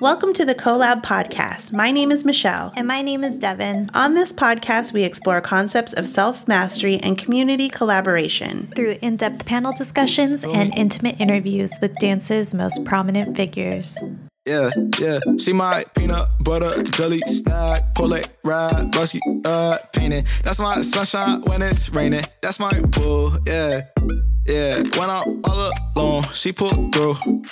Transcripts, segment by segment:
Welcome to the Collab Podcast. My name is Michelle. And my name is Devin. On this podcast, we explore concepts of self-mastery and community collaboration Through in-depth panel discussions and intimate interviews with dance's most prominent figures. Yeah. She my peanut butter jelly snack, pull it, ride, blushy, painting. That's my sunshine when it's raining. That's my boo, yeah. When I'm all alone, she pull through.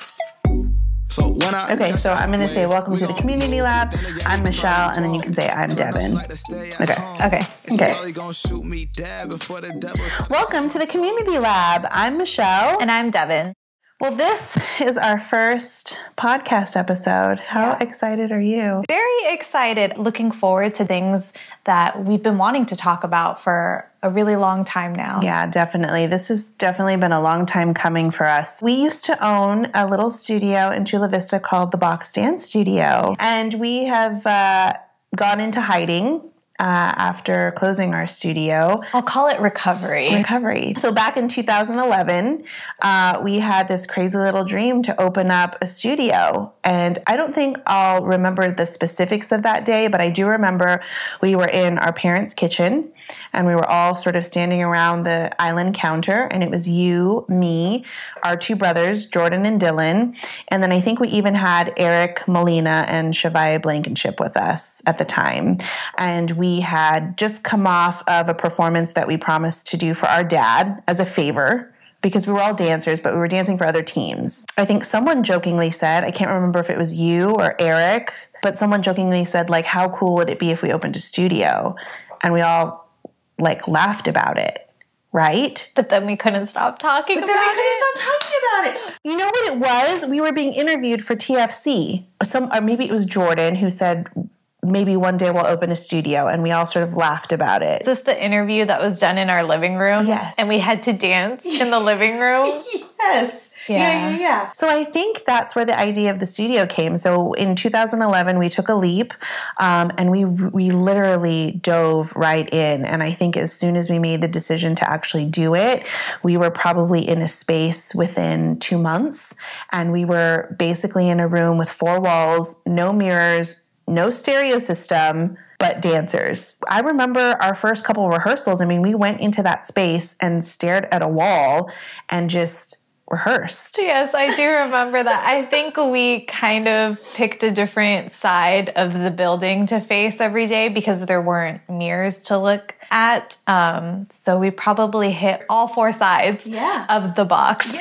So I'm going to say welcome to the Community Lab. I'm Michelle, and then you can say I'm Devin. Okay. Welcome to the Community Lab. I'm Michelle. And I'm Devin. Well, this is our first podcast episode. How excited are you? Very excited. Looking forward to things that we've been wanting to talk about for a really long time now. Yeah, definitely. This has definitely been a long time coming for us. We used to own a little studio in Chula Vista called the Box Dance Studio, and we have gone into hiding after closing our studio. I'll call it recovery. So back in 2011, we had this crazy little dream to open up a studio. And I don't think I'll remember the specifics of that day, but I do remember we were in our parents' kitchen and we were all sort of standing around the island counter, and it was you, me, our two brothers, Jordan and Dylan. And then I think we even had Erik, Molina, and Chavia Blankenship with us at the time. And we had just come off of a performance that we promised to do for our dad as a favor, because we were all dancers, but we were dancing for other teams. I think someone jokingly said, I can't remember if it was you or Erik, but someone jokingly said, like, how cool would it be if we opened a studio? And we all laughed about it, right? But then we couldn't stop talking about it. You know what it was? We were being interviewed for TFC. Or maybe it was Jordan who said, maybe one day we'll open a studio, and we all sort of laughed about it. Is this the interview that was done in our living room? Yes. And we had to dance in the living room? Yes. Yeah. So I think that's where the idea of the studio came. So in 2011, we took a leap, and we literally dove right in. And I think as soon as we made the decision to actually do it, we were probably in a space within 2 months. And we were basically in a room with 4 walls, no mirrors, no stereo system, but dancers. I remember our first couple of rehearsals. I mean, we went into that space and stared at a wall and just rehearsed. Yes, I do remember that. I think we kind of picked a different side of the building to face every day because there weren't mirrors to look at. So we probably hit all 4 sides of the box.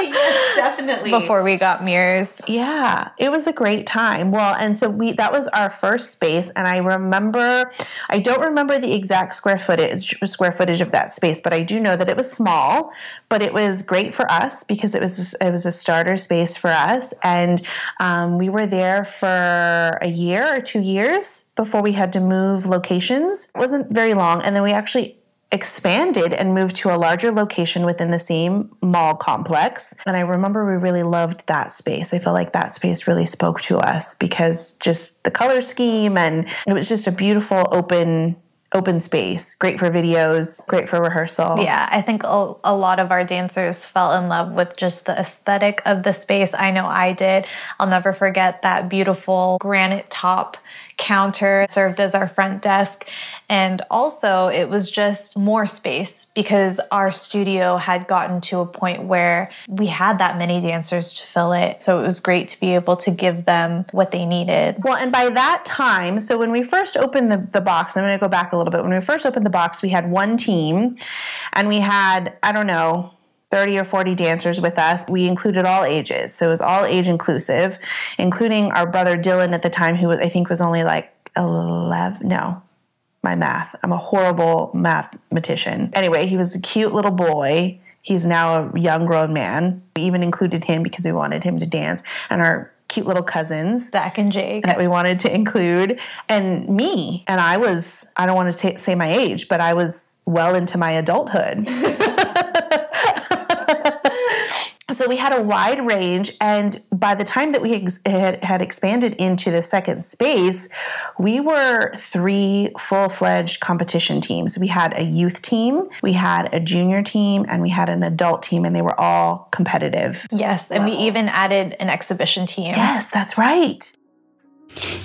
Yes, definitely. Before we got mirrors. Yeah, it was a great time. Well, and so that was our first space. And I don't remember the exact square footage of that space, but I do know that it was small, but it was great for us because it was a starter space for us. And we were there for a year or 2 years before we had to move locations. It wasn't very long. And then we actually expanded and moved to a larger location within the same mall complex. And I remember we really loved that space. I felt like that space really spoke to us because just the color scheme, and it was just a beautiful open space. Great for videos, great for rehearsal. Yeah, I think a lot of our dancers fell in love with just the aesthetic of the space. I know I did. I'll never forget that beautiful granite top counter served as our front desk. And also it was just more space because our studio had gotten to a point where we had that many dancers to fill it. So it was great to be able to give them what they needed. Well, and by that time, so when we first opened the box, I'm going to go back a little bit. When we first opened the box, we had one team and we had, 30 or 40 dancers with us. We included all ages. So it was all age inclusive, including our brother Dylan at the time, who I think was only like 11. No, my math. I'm a horrible mathematician. Anyway, he was a cute little boy. He's now a young grown man. We even included him because we wanted him to dance. And our cute little cousins. Zach and Jake. That we wanted to include. And me. And I don't want to say my age, but I was well into my adulthood. So we had a wide range, and by the time that we had expanded into the second space, we were 3 full-fledged competition teams. We had a youth team, we had a junior team, and we had an adult team, and they were all competitive. Yes, and we even added an exhibition team. Yes, that's right.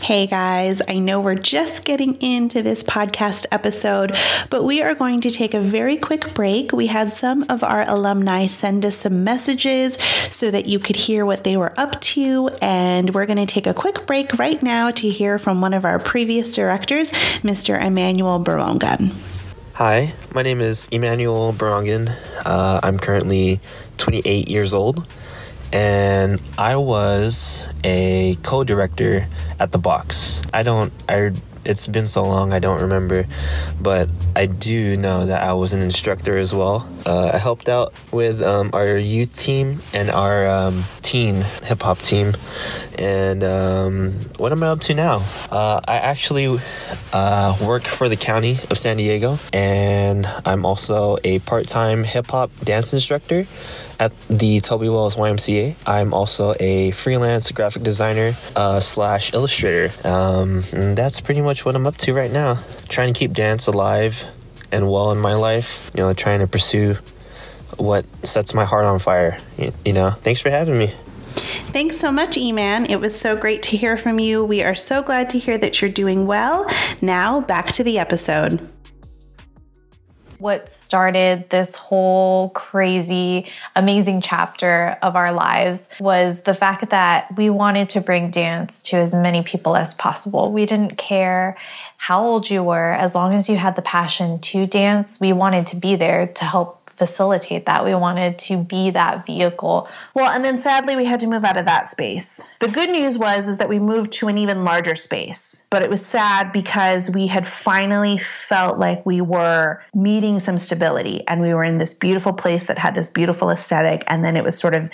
Hey guys, I know we're just getting into this podcast episode, but we are going to take a very quick break. We had some of our alumni send us some messages so that you could hear what they were up to, and we're going to take a quick break right now to hear from one of our previous directors, Mr. Emmanuel Barongan. Hi, my name is Emmanuel Barongan. I'm currently 28 years old. And I was a co-director at the box. It's been so long, I don't remember, but I do know that I was an instructor as well. I helped out with our youth team and our teen hip-hop team. And what am I up to now? I actually work for the county of San Diego, and I'm also a part-time hip-hop dance instructor at the Toby Wells YMCA. I'm also a freelance graphic designer / illustrator. And that's pretty much what I'm up to right now. Trying to keep dance alive and well in my life. Trying to pursue what sets my heart on fire. Thanks for having me. Thanks so much, Eman. It was so great to hear from you. We are so glad to hear that you're doing well. Now, back to the episode. What started this whole crazy, amazing chapter of our lives was the fact that we wanted to bring dance to as many people as possible. We didn't care how old you were, as long as you had the passion to dance, we wanted to be there to help facilitate that. We wanted to be that vehicle. Well, and then sadly we had to move out of that space. The good news is that we moved to an even larger space, but it was sad because we had finally felt like we were meeting some stability, and we were in this beautiful place that had this beautiful aesthetic, and then it was sort of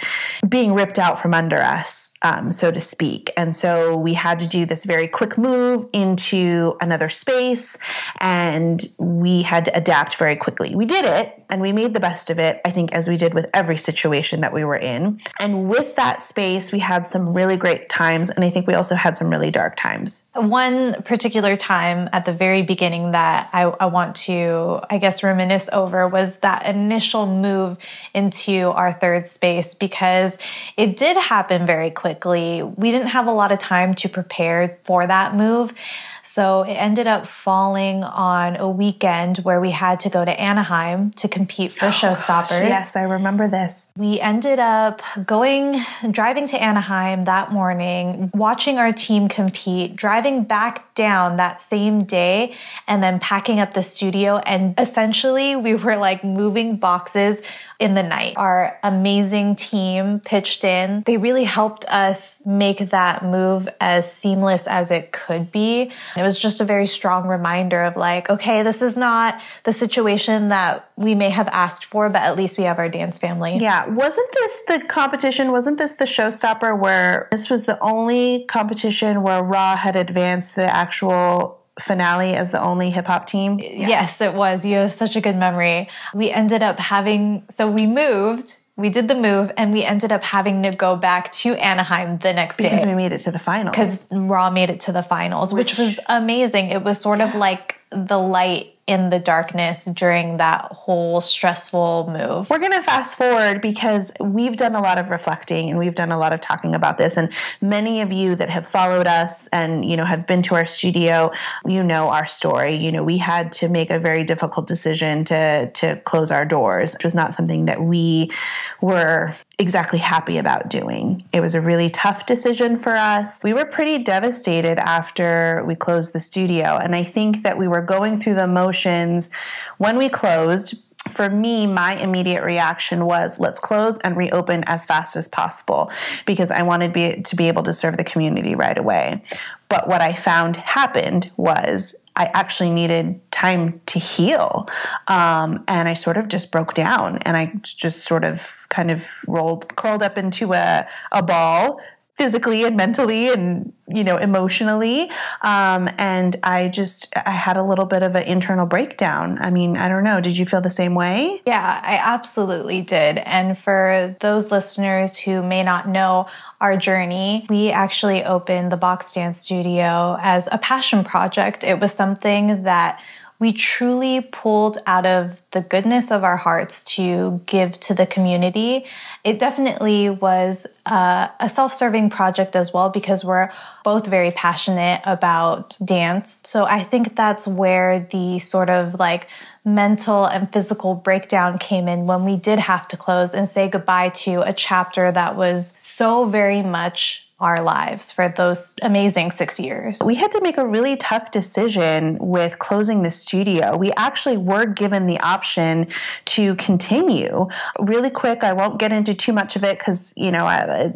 being ripped out from under us, so to speak. And so we had to do this very quick move into another space, and we had to adapt very quickly. We did it, and we made the best of it, I think, as we did with every situation that we were in. And with that space, we had some really great times, and I think we also had some really dark times. One particular time at the very beginning that I want to, reminisce over was that initial move into our third space, because it did happen very quickly. We didn't have a lot of time to prepare for that move. So it ended up falling on a weekend where we had to go to Anaheim to compete for Showstoppers. Yes, I remember this. We ended up driving to Anaheim that morning, watching our team compete, driving back down that same day, and then packing up the studio. And essentially, we were like moving boxes in the night. Our amazing team pitched in. They really helped us make that move as seamless as it could be. It was just a very strong reminder of like, okay, this is not the situation that we may have asked for, but at least we have our dance family. Yeah. Wasn't this the competition? Wasn't this the Showstopper where this was the only competition where Raw had advanced the actual finale as the only hip hop team? Yeah. Yes, it was. You have such a good memory. We ended up we did the move, and we ended up having to go back to Anaheim the next day. Because we made it to the finals. Because Raw made it to the finals, which was amazing. It was sort of like the light in the darkness during that whole stressful move. We're going to fast forward because we've done a lot of reflecting and we've done a lot of talking about this. And many of you that have followed us and, have been to our studio, our story. We had to make a very difficult decision to close our doors. It was not something that we were exactly happy about doing. It was a really tough decision for us. We were pretty devastated after we closed the studio. And I think that we were going through the motions when we closed. For me, my immediate reaction was, let's close and reopen as fast as possible, because I wanted to be able to serve the community right away. But what I found happened was I actually needed time to heal. And I sort of just broke down, and I just sort of kind of curled up into a ball, physically and mentally and, emotionally. And I had a little bit of an internal breakdown. I mean, I don't know. Did you feel the same way? Yeah, I absolutely did. And for those listeners who may not know our journey, we actually opened the Box Dance Studio as a passion project. It was something that we truly pulled out of the goodness of our hearts to give to the community. It definitely was a self-serving project as well, because we're both very passionate about dance. So I think that's where the sort of like mental and physical breakdown came in when we did have to close and say goodbye to a chapter that was so very much our lives for those amazing 6 years. We had to make a really tough decision with closing the studio. We actually were given the option to continue. Really quick, I won't get into too much of it because,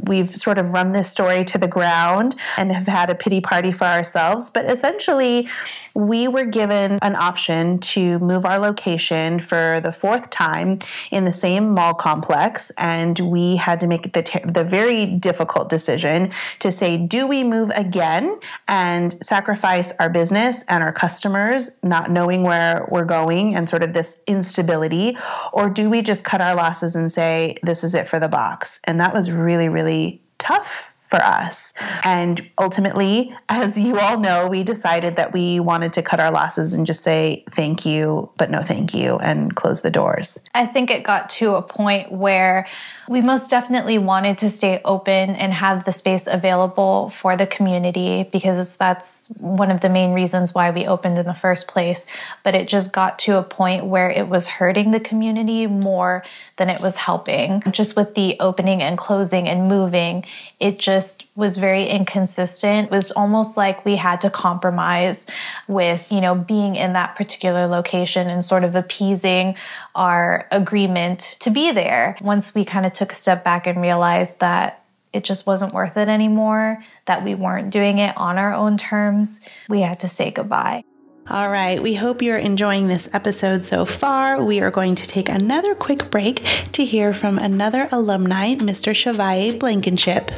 we've sort of run this story to the ground and have had a pity party for ourselves. But essentially, we were given an option to move our location for the 4th time in the same mall complex. And we had to make the very difficult decision to say, do we move again and sacrifice our business and our customers, not knowing where we're going and sort of this instability, or do we just cut our losses and say, this is it for the box? And that was really, really tough for us. And ultimately, as you all know, we decided that we wanted to cut our losses and just say thank you, but no thank you, and close the doors. I think it got to a point where we most definitely wanted to stay open and have the space available for the community, because that's one of the main reasons why we opened in the first place. But it just got to a point where it was hurting the community more than it was helping. Just with the opening and closing and moving, it just was very inconsistent. It was almost like we had to compromise with, being in that particular location and sort of appeasing our agreement to be there. Once we kind of took a step back and realized that it just wasn't worth it anymore, that we weren't doing it on our own terms, we had to say goodbye. All right, we hope you're enjoying this episode so far. We are going to take another quick break to hear from another alumni, Mr. Chavia Blankenship.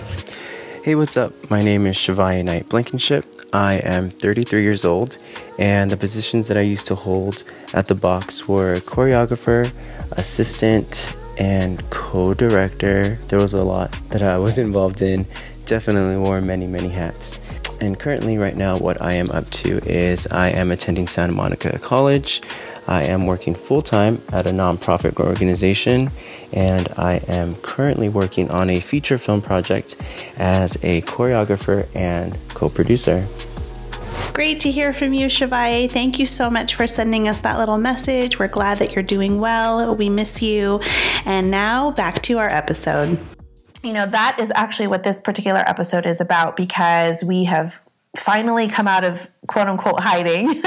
Hey, what's up? My name is Chavia Blankenship. I am 33 years old, and the positions that I used to hold at the box were choreographer, assistant, and co-director. There was a lot that I was involved in. Definitely wore many, many hats. And currently right now what I am up to is I am attending Santa Monica College. I am working full-time at a nonprofit organization, and I am currently working on a feature film project as a choreographer and co-producer. Great to hear from you, Chavia. Thank you so much for sending us that little message. We're glad that you're doing well. We miss you. And now back to our episode. That is actually what this particular episode is about, because we have finally come out of quote unquote hiding.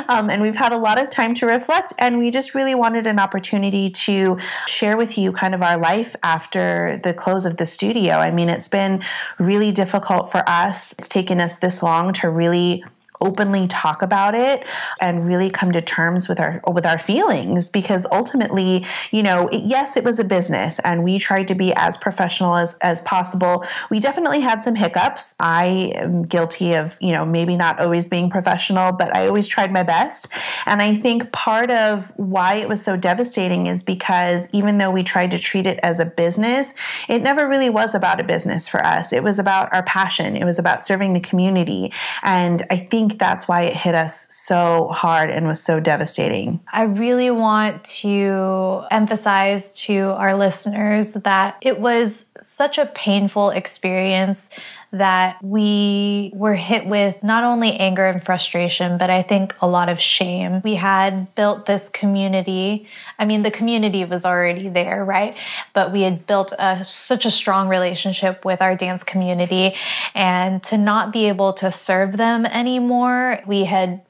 And we've had a lot of time to reflect, and we just really wanted an opportunity to share with you kind of our life after the close of the studio. I mean, it's been really difficult for us. It's taken us this long to really openly talk about it and really come to terms with our feelings, because ultimately, yes, it was a business and we tried to be as professional as possible. We definitely had some hiccups. I am guilty of, maybe not always being professional, but I always tried my best. And I think part of why it was so devastating is because even though we tried to treat it as a business, it never really was about a business for us. It was about our passion. It was about serving the community. And I think that's why it hit us so hard and was so devastating. I really want to emphasize to our listeners that it was such a painful experience that we were hit with not only anger and frustration, but I think a lot of shame. We had built this community. I mean, the community was already there, right? But we had built such a strong relationship with our dance community, and to not be able to serve them anymore, we had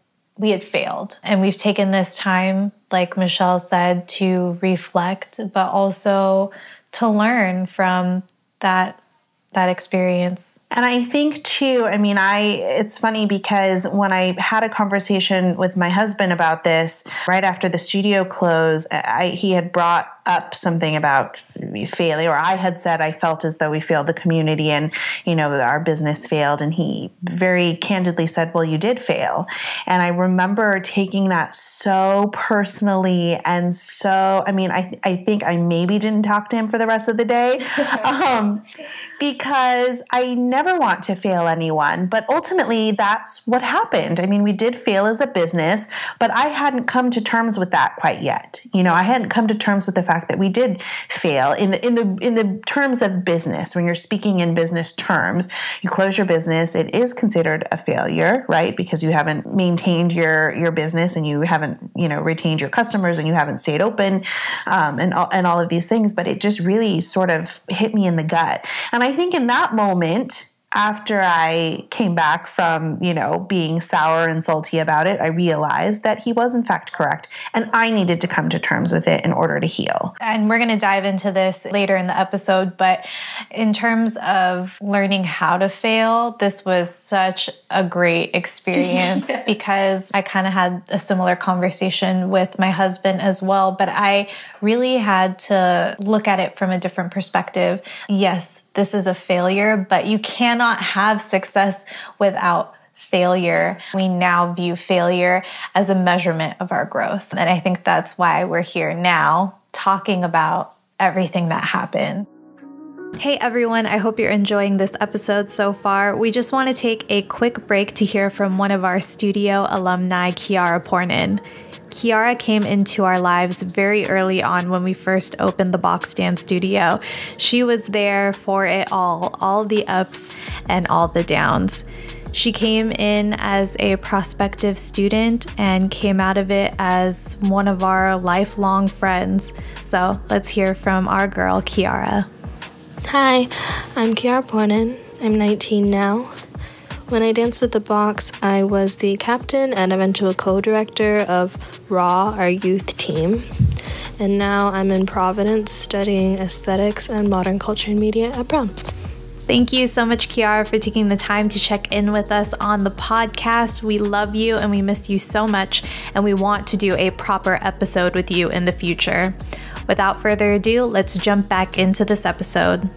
failed. And we've taken this time, like Michelle said, to reflect, but also to learn from that experience. And I think too, it's funny because when I had a conversation with my husband about this, right after the studio closed, he had brought up something about failure, or I had said I felt as though we failed the community and, our business failed. And he very candidly said, well, you did fail. And I remember taking that so personally. And so, I think I maybe didn't talk to him for the rest of the day. Because I never want to fail anyone, but ultimately that's what happened. We did fail as a business, but I hadn't come to terms with that quite yet. I hadn't come to terms with the fact that we did fail in the terms of business. When you're speaking in business terms, you close your business, it is considered a failure, right? Because you haven't maintained your business and you haven't, retained your customers and you haven't stayed open, and all of these things. But it just really sort of hit me in the gut. And I think in that moment, after I came back from, being sour and salty about it, I realized that he was in fact correct. And I needed to come to terms with it in order to heal. And we're going to dive into this later in the episode. But in terms of learning how to fail, this was such a great experience because I kind of had a similar conversation with my husband as well. But I really had to look at it from a different perspective. Yes, this is a failure, but you cannot have success without failure. We now view failure as a measurement of our growth. And I think that's why we're here now talking about everything that happened. Hey everyone, I hope you're enjoying this episode so far. We just want to take a quick break to hear from one of our studio alumni, Kiara Pornan. Kiara came into our lives very early on when we first opened the Box Stand studio. She was there for it all the ups and all the downs. She came in as a prospective student and came out of it as one of our lifelong friends. So let's hear from our girl, Kiara. Hi, I'm Kiara Pornan. I'm 19 now. When I danced with the Box, I was the captain and eventual co-director of RAW, our youth team. And now I'm in Providence studying aesthetics and modern culture and media at Brown. Thank you so much, Kiara, for taking the time to check in with us on the podcast. We love you and we miss you so much, and we want to do a proper episode with you in the future. Without further ado, let's jump back into this episode.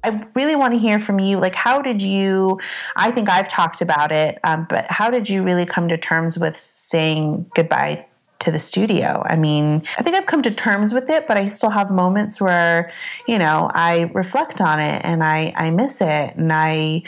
I really want to hear from you. How did you, I think I've talked about it, but how did you really come to terms with saying goodbye to the studio? I think I've come to terms with it, but I still have moments where, I reflect on it and I miss it. And I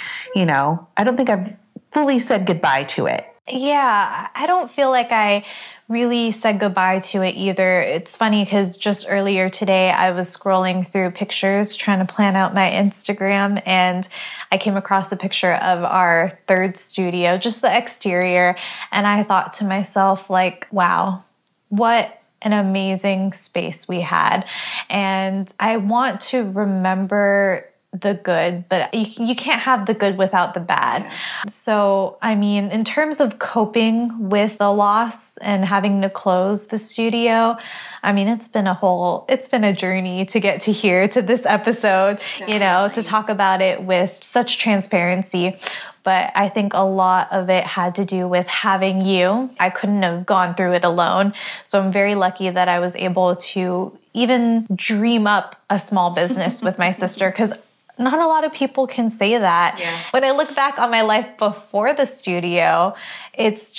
don't think I've fully said goodbye to it. Yeah, I don't feel like I really said goodbye to it either. It's funny because just earlier today, I was scrolling through pictures trying to plan out my Instagram, and I came across a picture of our third studio, just the exterior. And I thought to myself, wow, what an amazing space we had. And I want to remember the good, but you can't have the good without the bad. Yeah. So, in terms of coping with the loss and having to close the studio, it's been a journey to get to here, to this episode, Definitely. To talk about it with such transparency. But I think a lot of it had to do with having you. I couldn't have gone through it alone. So I'm very lucky that I was able to even dream up a small business with my sister, because not a lot of people can say that. Yeah. When I look back on my life before the studio, it's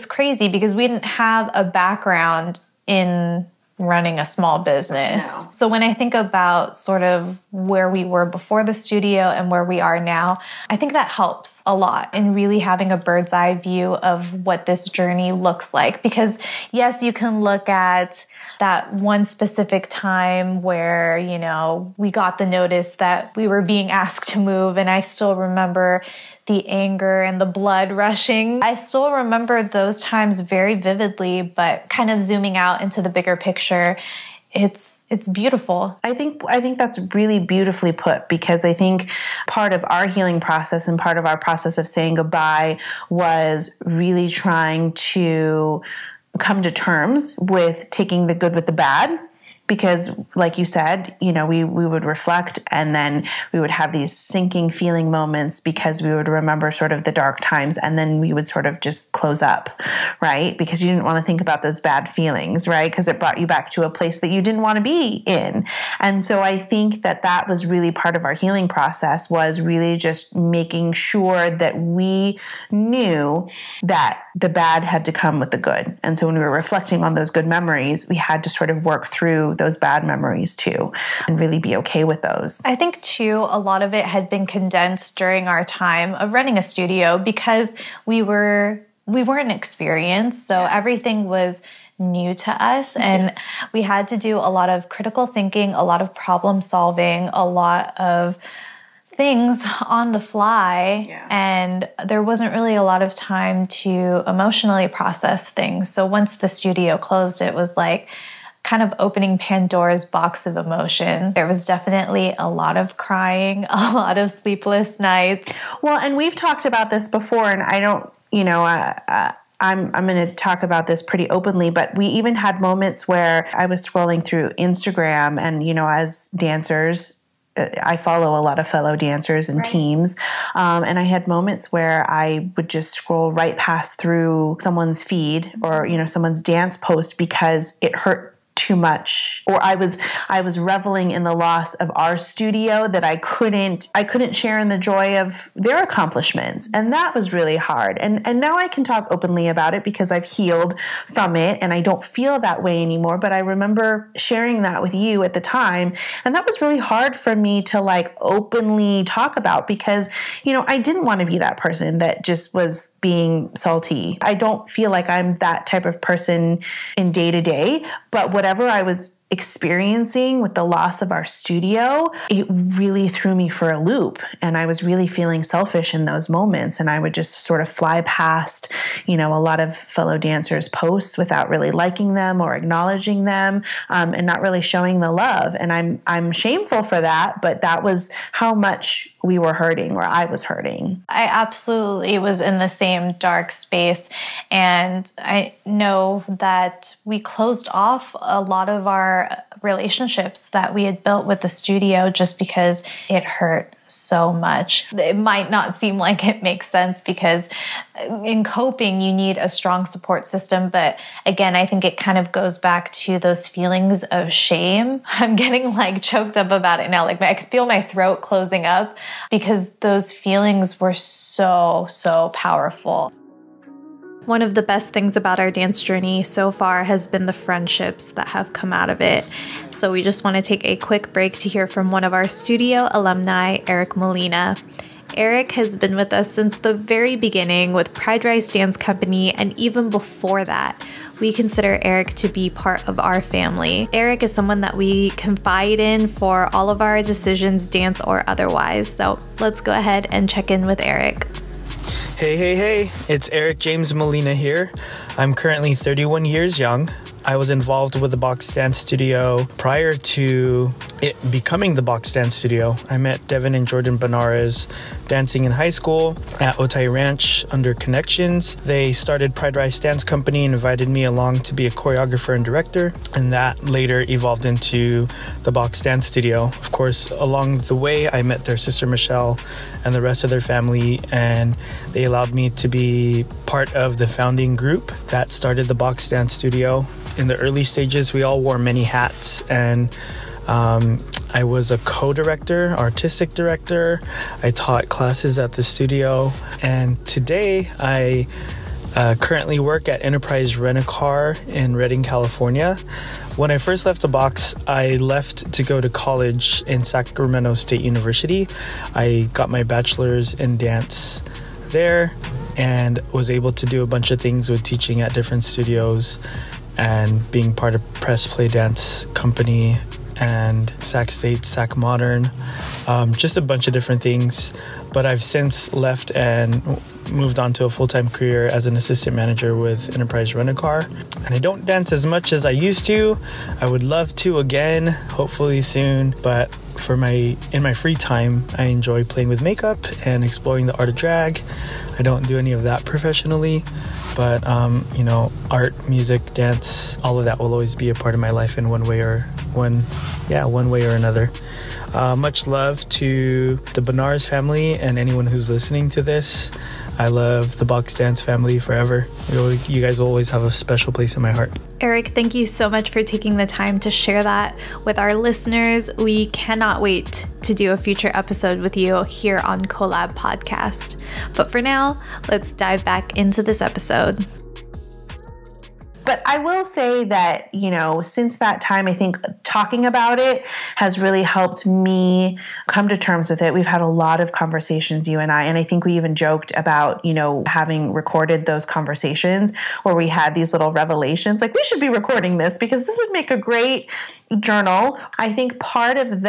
crazy because we didn't have a background in running a small business. No. So when I think about sort of where we were before the studio and where we are now, I think that helps a lot in really having a bird's eye view of what this journey looks like. Because yes, you can look at that one specific time where, we got the notice that we were being asked to move. And I still remember the anger and the blood rushing. I still remember those times very vividly, but kind of zooming out into the bigger picture, it's beautiful. I think that's really beautifully put, because I think part of our healing process and part of our process of saying goodbye was really trying to come to terms with taking the good with the bad. because like you said, we would reflect, and then we would have these sinking feeling moments because we would remember sort of the dark times, and then we would sort of just close up, right? Because you didn't want to think about those bad feelings, right? Because it brought you back to a place that you didn't want to be in. And so I think that was really part of our healing process, was really just making sure that we knew that the bad had to come with the good. And so when we were reflecting on those good memories, we had to sort of work through those bad memories too, and really be okay with those. I think too, a lot of it had been condensed during our time of running a studio because we weren't experienced. So everything was new to us, and we had to do a lot of critical thinking, a lot of problem solving, a lot of things on the fly. And there wasn't really a lot of time to emotionally process things. So once the studio closed, it was like kind of opening Pandora's box of emotion. There was definitely a lot of crying, a lot of sleepless nights. Well, and we've talked about this before, and I don't, I'm going to talk about this pretty openly, but we even had moments where I was scrolling through Instagram, and, as dancers, I follow a lot of fellow dancers and teams. And I had moments where I would just scroll right past through someone's feed or, someone's dance post because it hurt too much, or I was reveling in the loss of our studio, that I couldn't share in the joy of their accomplishments. And that was really hard. And now I can talk openly about it because I've healed from it and I don't feel that way anymore. But I remember sharing that with you at the time. And that was really hard for me to openly talk about because, I didn't want to be that person that just was being salty. I don't feel like I'm that type of person in day to day, but whatever I was experiencing with the loss of our studio, it really threw me for a loop. And I was really feeling selfish in those moments. And I would just sort of fly past, a lot of fellow dancers' posts without really liking them or acknowledging them, and not really showing the love. And I'm shameful for that, but that was how much we were hurting, or I was hurting. I absolutely was in the same dark space. And I know that we closed off a lot of our relationships that we had built with the studio just because it hurt so much. It might not seem like it makes sense because in coping, you need a strong support system. But again, I think it kind of goes back to those feelings of shame. I'm getting choked up about it now. I can feel my throat closing up because those feelings were so, so powerful. One of the best things about our dance journey so far has been the friendships that have come out of it. So we just want to take a quick break to hear from one of our studio alumni, Erik Molina. Erik has been with us since the very beginning with Pride Rise Dance Company, and even before that, we consider Erik to be part of our family. Erik is someone that we confide in for all of our decisions, dance or otherwise. So let's go ahead and check in with Erik. Hey, it's Erik James Molina here. I'm currently 31 years young. I was involved with the Box Dance Studio prior to it becoming the Box Dance Studio. I met Devin and Jordan Benares dancing in high school at Otay Ranch under Connections. They started Pride Rise Dance Company and invited me along to be a choreographer and director, and that later evolved into the Box Dance Studio. Of course, along the way, I met their sister Michelle and the rest of their family, and they allowed me to be part of the founding group that started the Box Dance Studio. In the early stages, we all wore many hats, and I was a co-director, artistic director. I taught classes at the studio, and today I currently work at Enterprise Rent-A-Car in Redding, California. When I first left the box, I left to go to college in Sacramento State University. I got my bachelor's in dance there and was able to do a bunch of things with teaching at different studios and being part of Press Play Dance Company and Sac State, Sac Modern, just a bunch of different things. But I've since left and moved on to a full-time career as an assistant manager with Enterprise Rent-A-Car. And I don't dance as much as I used to. I would love to again, hopefully soon. But in my free time, I enjoy playing with makeup and exploring the art of drag. I don't do any of that professionally. But, art, music, dance, all of that will always be a part of my life in one way or one way or another. Much love to the Benars family and anyone who's listening to this. I love the Box Dance family forever. You guys will always have a special place in my heart. Erik, thank you so much for taking the time to share that with our listeners. We cannot wait to do a future episode with you here on Collab Podcast. But for now, let's dive back into this episode. But I will say that, since that time, I think talking about it has really helped me come to terms with it. We've had a lot of conversations, you and I think we even joked about, having recorded those conversations where we had these little revelations, like we should be recording this because this would make a great journal. I think part of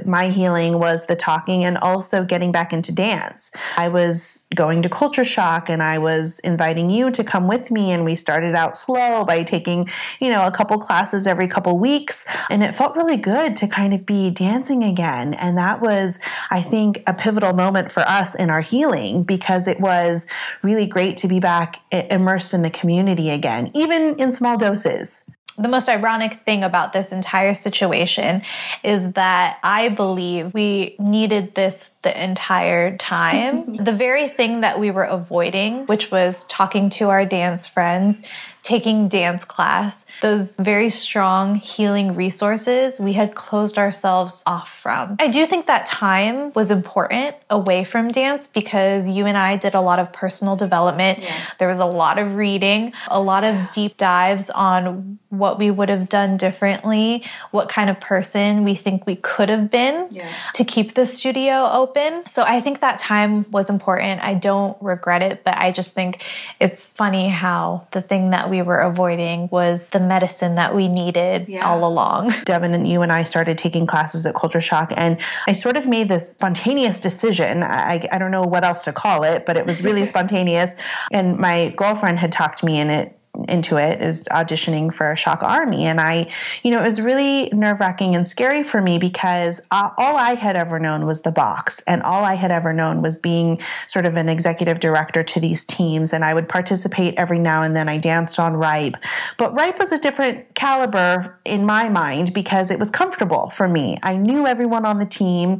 my healing was the talking and also getting back into dance. I was going to culture shock and I was inviting you to come with me, and we started out slow by taking, a couple classes every couple weeks. And it felt really good to kind of be dancing again. And that was, I think, a pivotal moment for us in our healing, because it was really great to be back immersed in the community again, even in small doses. The most ironic thing about this entire situation is that I believe we needed this the entire time. The very thing that we were avoiding, which was talking to our dance friends, taking dance class, those very strong healing resources we had closed ourselves off from. I do think that time was important away from dance because you and I did a lot of personal development. Yeah. There was a lot of reading, a lot of deep dives on what we would have done differently, what kind of person we think we could have been to keep the studio open. So I think that time was important. I don't regret it, but I just think it's funny how the thing that we were avoiding was the medicine that we needed all along. Devin and you and I started taking classes at Culture Shock, and I sort of made this spontaneous decision. I don't know what else to call it, but it was really spontaneous. And my girlfriend had talked me into it. It was auditioning for Shock Army. And it was really nerve-wracking and scary for me because all I had ever known was the box, and all I had ever known was being sort of an executive director to these teams. And I would participate every now and then. I danced on Ripe, but Ripe was a different caliber in my mind because it was comfortable for me. I knew everyone on the team.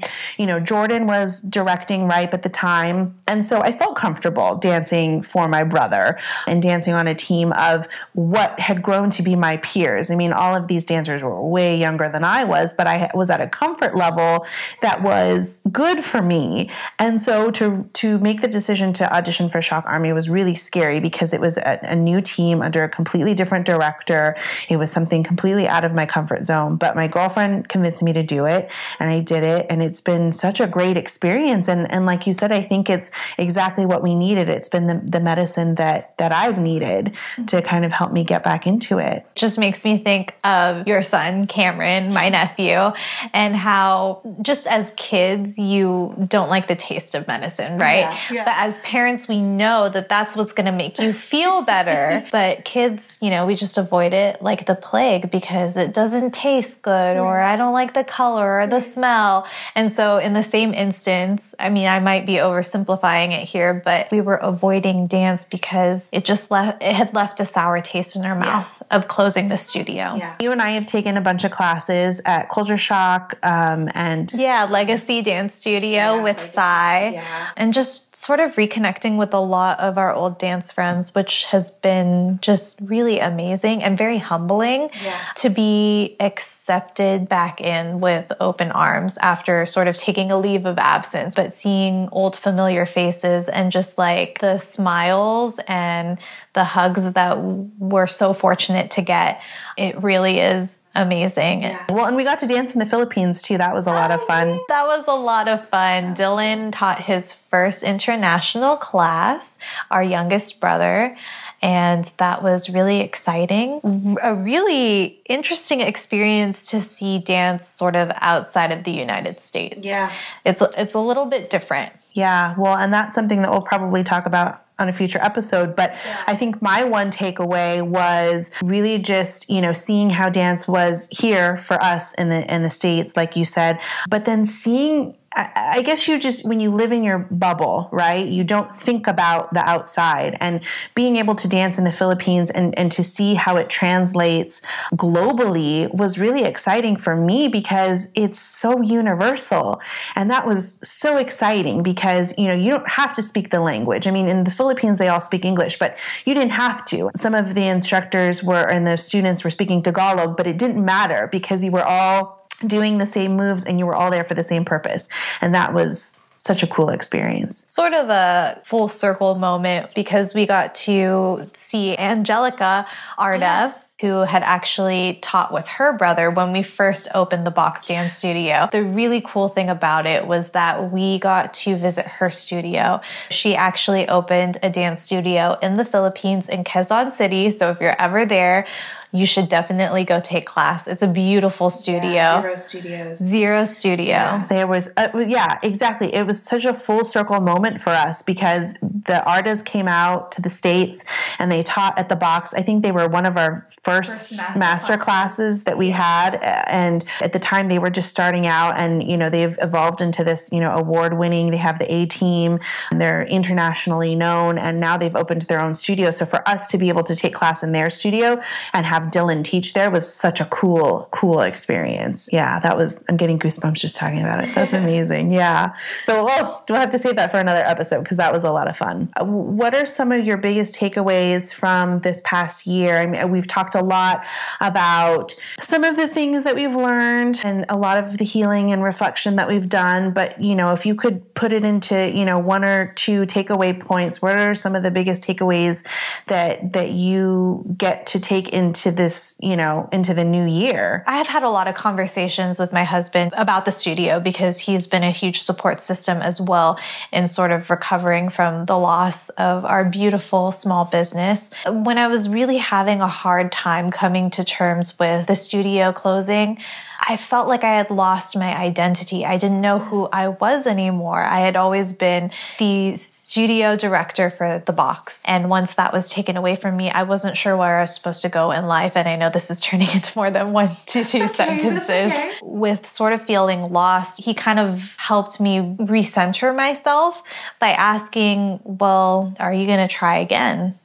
Jordan was directing Ripe at the time. And so I felt comfortable dancing for my brother and dancing on a team of what had grown to be my peers. I mean, all of these dancers were way younger than I was, but I was at a comfort level that was good for me. And so to make the decision to audition for Shock Army was really scary because it was a new team under a completely different director. It was something completely out of my comfort zone, but my girlfriend convinced me to do it, and I did it, and it's been such a great experience. And like you said, I think it's exactly what we needed. It's been the medicine that I've needed to kind of help me get back into it. Just makes me think of your son, Cameron, my nephew, and how just as kids, you don't like the taste of medicine, right? Yeah. But as parents, we know that that's what's going to make you feel better. But kids, we just avoid it like the plague because it doesn't taste good, or I don't like the color or the smell. And so in the same instance, I mean, I might be oversimplifying it here, but we were avoiding dance because it had left a sour taste in our mouth of closing the studio. Yeah. You and I have taken a bunch of classes at Culture Shock and Legacy Dance Studio with Sai, and just sort of reconnecting with a lot of our old dance friends, which has been just really amazing and very humbling to be accepted back in with open arms after sort of taking a leave of absence, but seeing old familiar faces and just like the smiles and the hugs that we're so fortunate to get. It really is amazing. Yeah. Well, and we got to dance in the Philippines too. That was a lot of fun. That was a lot of fun. Dylan taught his first international class, our youngest brother, and that was really exciting. A really interesting experience to see dance sort of outside of the United States. Yeah. It's a little bit different. Yeah, well, and that's something that we'll probably talk about on a future episode. But I think my one takeaway was really just, seeing how dance was here for us in the States, like you said, but then seeing I guess you just, when you live in your bubble, right, you don't think about the outside. And being able to dance in the Philippines and to see how it translates globally was really exciting for me because it's so universal. And that was so exciting because, you don't have to speak the language. I mean, in the Philippines, they all speak English, but you didn't have to. Some of the instructors and the students were speaking Tagalog, but it didn't matter because you were all doing the same moves and you were all there for the same purpose. And that was such a cool experience. Sort of a full circle moment because we got to see Angelica Arda, yes, who had actually taught with her brother when we first opened the box dance studio. The really cool thing about it was that we got to visit her studio. She actually opened a dance studio in the Philippines in Quezon City. So if you're ever there, you should definitely go take class. It's a beautiful studio. Yeah, Zero Studios. Zero Studio. Yeah. There was, exactly. It was such a full circle moment for us because the Ardas came out to the States and they taught at the box. I think they were one of our first master classes that we had. And at the time they were just starting out and, they've evolved into this, award winning. They have the A team and they're internationally known. And now they've opened their own studio. So for us to be able to take class in their studio and have Dylan teach there was such a cool experience. Yeah, I'm getting goosebumps just talking about it. That's amazing. Yeah. So we'll have to save that for another episode because that was a lot of fun. What are some of your biggest takeaways from this past year? I mean, we've talked a lot about some of the things that we've learned and a lot of the healing and reflection that we've done. But, if you could put it into, one or two takeaway points, what are some of the biggest takeaways that you get to take into this, into the new year? I have had a lot of conversations with my husband about the studio because he's been a huge support system as well in sort of recovering from the loss of our beautiful small business. When I was really having a hard time coming to terms with the studio closing, I felt like I had lost my identity. I didn't know who I was anymore. I had always been the studio director for the box. And once that was taken away from me, I wasn't sure where I was supposed to go in life. And I know this is turning into more than one to two sentences. Okay. With sort of feeling lost, he kind of helped me recenter myself by asking, well, are you going to try again?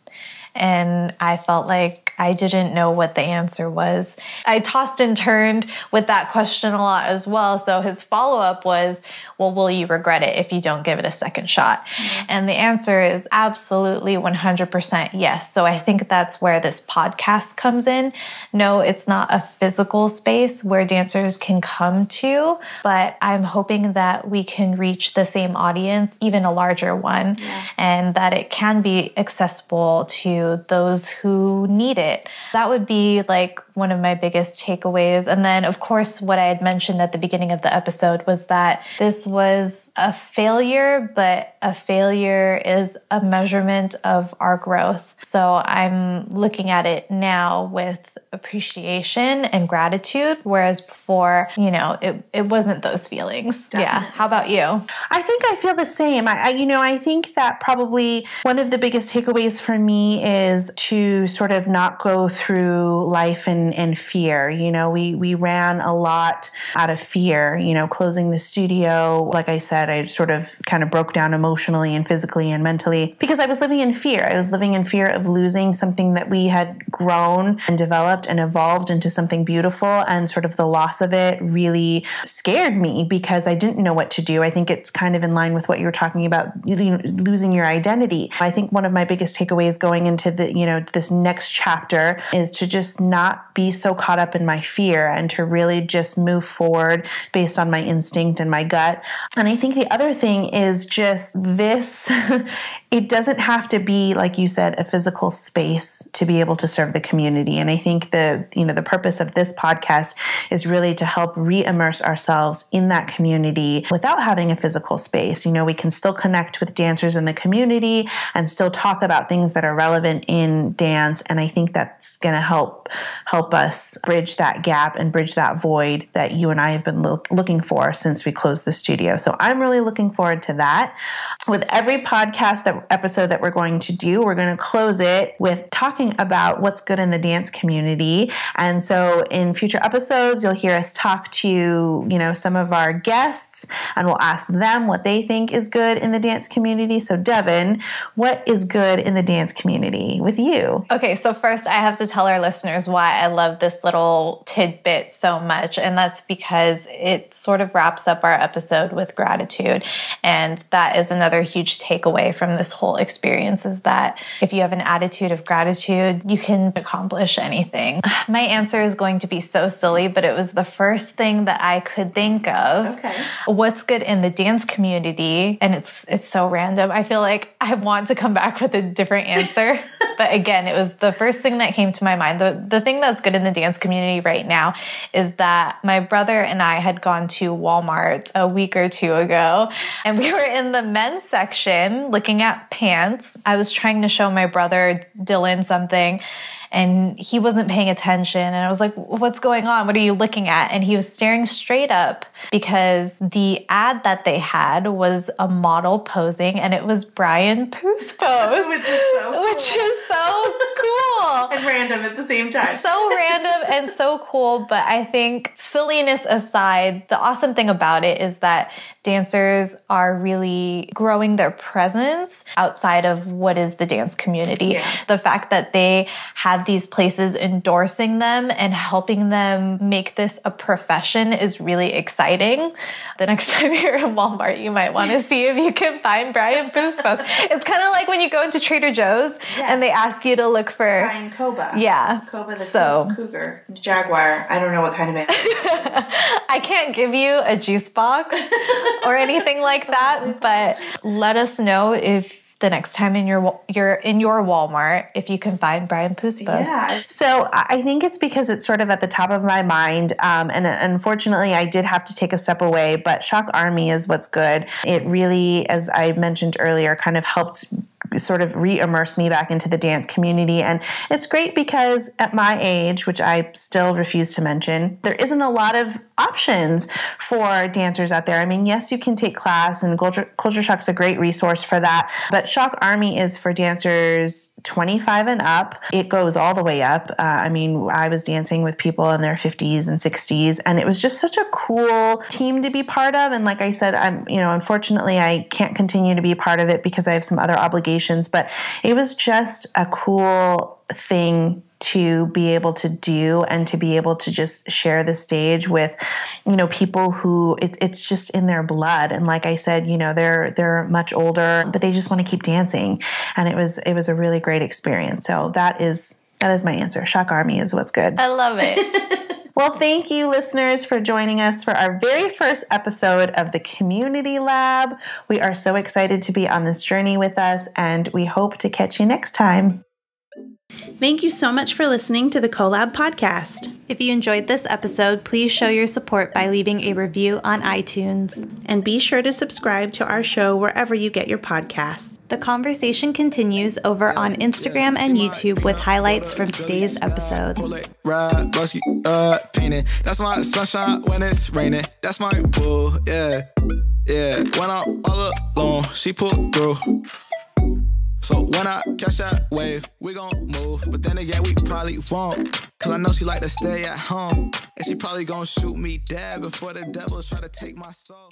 And I felt like I didn't know what the answer was. I tossed and turned with that question a lot as well. So his follow-up was, well, will you regret it if you don't give it a second shot? Mm-hmm. And the answer is absolutely 100% yes. So I think that's where this podcast comes in. No, it's not a physical space where dancers can come to, but I'm hoping that we can reach the same audience, even a larger one, and that it can be accessible to those who need it. That would be like one of my biggest takeaways. And then, of course, what I had mentioned at the beginning of the episode was that this was a failure, but a failure is a measurement of our growth. So I'm looking at it now with appreciation and gratitude, whereas before, it wasn't those feelings. Definitely. Yeah. How about you? I think I feel the same. I think that probably one of the biggest takeaways for me is to sort of not go through life in fear. We ran a lot out of fear, closing the studio. Like I said, I sort of kind of broke down emotionally and physically and mentally because I was living in fear. I was living in fear of losing something that we had grown and developed and evolved into something beautiful, and sort of the loss of it really scared me because I didn't know what to do. I think it's kind of in line with what you were talking about, losing your identity. I think one of my biggest takeaways going into this next chapter is to just not be so caught up in my fear and to really just move forward based on my instinct and my gut. And I think the other thing is just this, it doesn't have to be, like you said, a physical space to be able to serve the community. And I think the purpose of this podcast is really to help re-immerse ourselves in that community without having a physical space. We can still connect with dancers in the community and still talk about things that are relevant in dance. And I think that's going to help us bridge that gap and bridge that void that you and I have been looking for since we closed the studio. So I'm really looking forward to that. with every podcast episode that we're going to do, we're going to close it with talking about what's good in the dance community. And so in future episodes, you'll hear us talk to, some of our guests, and we'll ask them what they think is good in the dance community. So Devin, what is good in the dance community with you? Okay, so first I have to tell our listeners why I love this little tidbit so much. And that's because it sort of wraps up our episode with gratitude. And that is another huge takeaway from this whole experience, is that if you have an attitude of gratitude, you can accomplish anything. My answer is going to be so silly, but it was the first thing that I could think of. Okay. What's good in the dance community? And it's so random. I feel like I want to come back with a different answer. But again, it was the first thing that came to my mind. The thing that's good in the dance community right now is that my brother and I had gone to Walmart a week or two ago, and we were in the men's section looking at pants. I was trying to show my brother Dylan something, and he wasn't paying attention. And I was like, what's going on? What are you looking at? And he was staring straight up because the ad that they had was a model posing, and it was Brian Poo's pose. Which is so cool. And random at the same time. So random and so cool. But I think, silliness aside, the awesome thing about it is that dancers are really growing their presence outside of what is the dance community. Yeah. The fact that they have these places endorsing them and helping them make this a profession is really exciting. The next time you're in Walmart, you might want to see if you can find Brian Poo's post. It's kind of like when you go into Trader Joe's and they ask you to look for Brian Koba. Yeah. Koba the cougar, jaguar. I don't know what kind of animal. I can't give you a juice box or anything like that, but let us know if the next time you're in your Walmart, if you can find Brian Poo's post. Yeah. So I think it's because it's sort of at the top of my mind. And unfortunately, I did have to take a step away, but Shock Army is what's good. It really, as I mentioned earlier, kind of helped sort of re-immerse me back into the dance community. And it's great because at my age, which I still refuse to mention, there isn't a lot of options for dancers out there. I mean, yes, you can take class, and Culture Shock's a great resource for that. But Shock Army is for dancers 25 and up. It goes all the way up. I mean, I was dancing with people in their 50s and 60s, and it was just such a cool team to be part of. And like I said, unfortunately, I can't continue to be part of it because I have some other obligations, but it was just a cool thing to be able to do, and to be able to just share the stage with, people who it's just in their blood. And like I said, they're much older, but they just want to keep dancing. And it was a really great experience. So that is my answer. Shock Army is what's good. I love it. Well, thank you, listeners, for joining us for our very first episode of the Community Lab. We are so excited to be on this journey with us, and we hope to catch you next time. Thank you so much for listening to the Collab podcast. If you enjoyed this episode, please show your support by leaving a review on iTunes. And be sure to subscribe to our show wherever you get your podcasts. The conversation continues over on Instagram and YouTube with highlights from today's episode. That's my sunshine when it's raining. That's my boo, yeah. When I'm all alone, she pulled through. So when I catch that wave, we gon' move. But then again, we probably won't. Cause I know she like to stay at home. And she probably gon' shoot me dead before the devil try to take my soul.